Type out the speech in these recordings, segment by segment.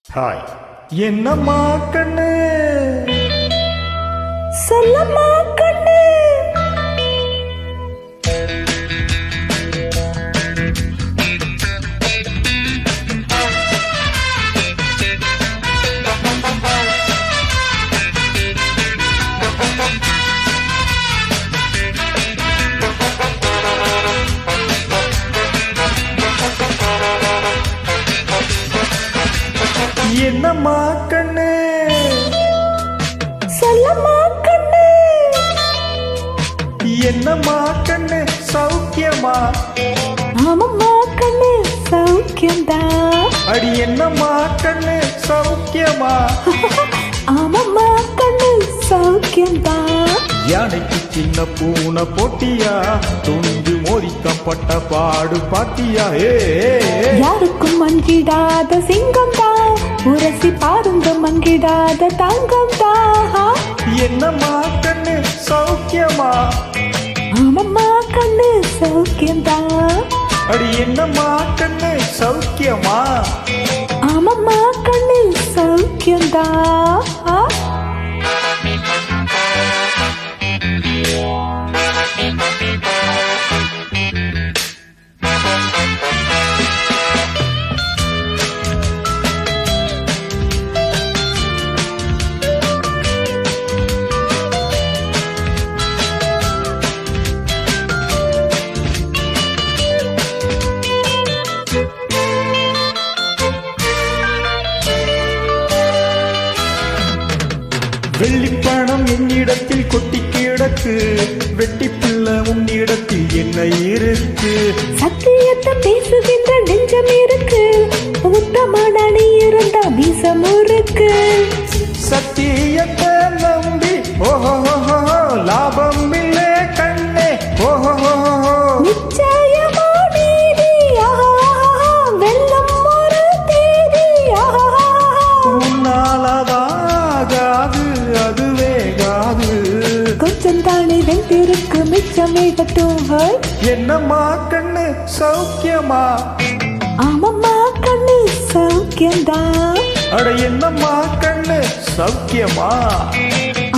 Hi என்னம்மா கண்ணு சொல்லம்மா கண்ணு என்னம்மா கண்ணு சொல்லம்மா கண்ணு என்னம்மா கண்ணு சௌக்கியமா ஆமம்மா கண்ணு சௌக்கியம்தா அடி என்னம்மா கண்ணு சௌக்கியமா ஆமம்மா கண்ணு சௌக்கியம்தா யானைக்கு சின்ன பூனை போட்டியா துணிஞ்சு மோதிக்கப்பட்ட பாடு பாட்டியா யாருக்கும் மங்கிடாத சிங்கம்தா உரசி பாருங்க மங்கிடாத தங்கம்தா என்னம்மா கண்ணு சௌக்கியமா ஆமம்மா கண்ணு சௌக்கியம்தா அடி என்னம்மா கண்ணு சௌக்கியமா ஆமம்மா கண்ணு சௌக்கியம்தா வெள்ளிப்பணம் என்னிடத்தில் கொட்டி கிடக்கு வெட்டி பிள்ளை உன்னிடத்தில் என்ன இருக்கு சத்தியத்தை பேசுகின்ற நெஞ்சம் இருக்கு உத்தமான நீ இருந்தா மீசம் இருக்கு சத்தியத்தை நம்பி ஓஹோ லாபம் இல்லை கண்ணே ஓஹோ நிச்சயமா நீதி வெள்ளம் ஒரு தேதி உன்னாலதாகாது அதுவேகாது கொஞ்சம் தானே வெந்திருக்கு மிச்சம் வேகட்டும் என்னம்மா கண்ணு சௌக்கியமா ஆமம்மா கண்ணு சௌக்கியம்தா அட என்னம்மா கண்ணு சௌக்கியமா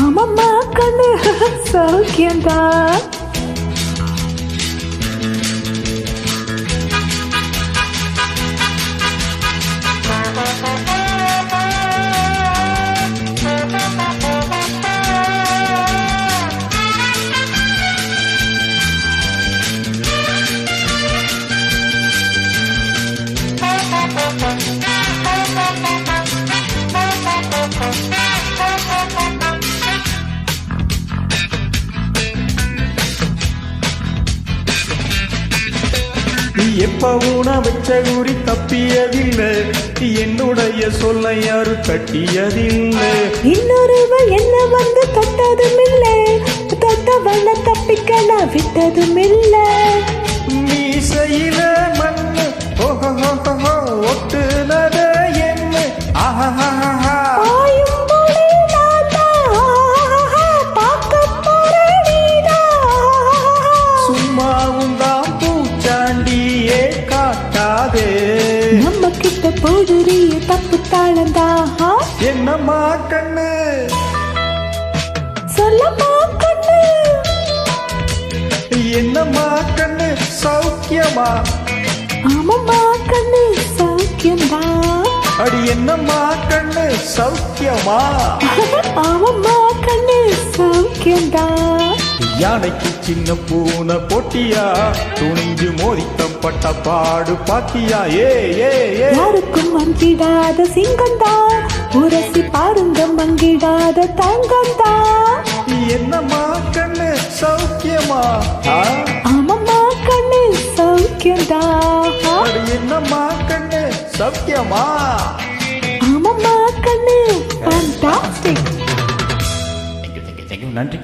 ஆமம்மா கண்ணு சௌக்கியம்தா எப்ப ஊன வச்ச குறி தப்பியதில்லை என்னுடைய சொல்ல யாரு தட்டியதில்லை இன்னொருவர் என்ன வந்து தொட்டதும் இல்லை தொட்டவன தப்பிக்க நான் விட்டதும் இல்லை மீசையில மண்ணு ஓஹோ ஒட்டுனத என்ன ஆஹா சும்மாவும் தான் பூச்சாண்டியே காட்டாதே நம்ம கிட்ட போடுறிய தப்பு தாளந்தா என்னம்மா கண்ணு சொல்லம்மா கண்ணு என்னம்மா கண்ணு சௌக்கியமா ஆமம்மா கண்ணு சௌக்கியம்தா அடி என்னம்மா கண்ணு சௌக்கியமா ஆமம்மா கண்ணு சௌக்கியம்தா யானைக்கு சின்ன பூனை போட்டியா துணிஞ்சு மோதிக்கப்பட்ட பாடு பாத்தியா யாருக்கும் மங்கிடாத சிங்கம்தா உரசி பாருங்க மங்கிடாத தங்கம்தா என்னம்மா கண்ணு சௌக்கியமா ஆமம்மா கண்ணு சௌக்கியம்தா அடி என்னம்மா கண்ணு சௌக்கியமா ஆமம்மா கண்ணு ஃபேண்டாஸ்டிக் நன்றி.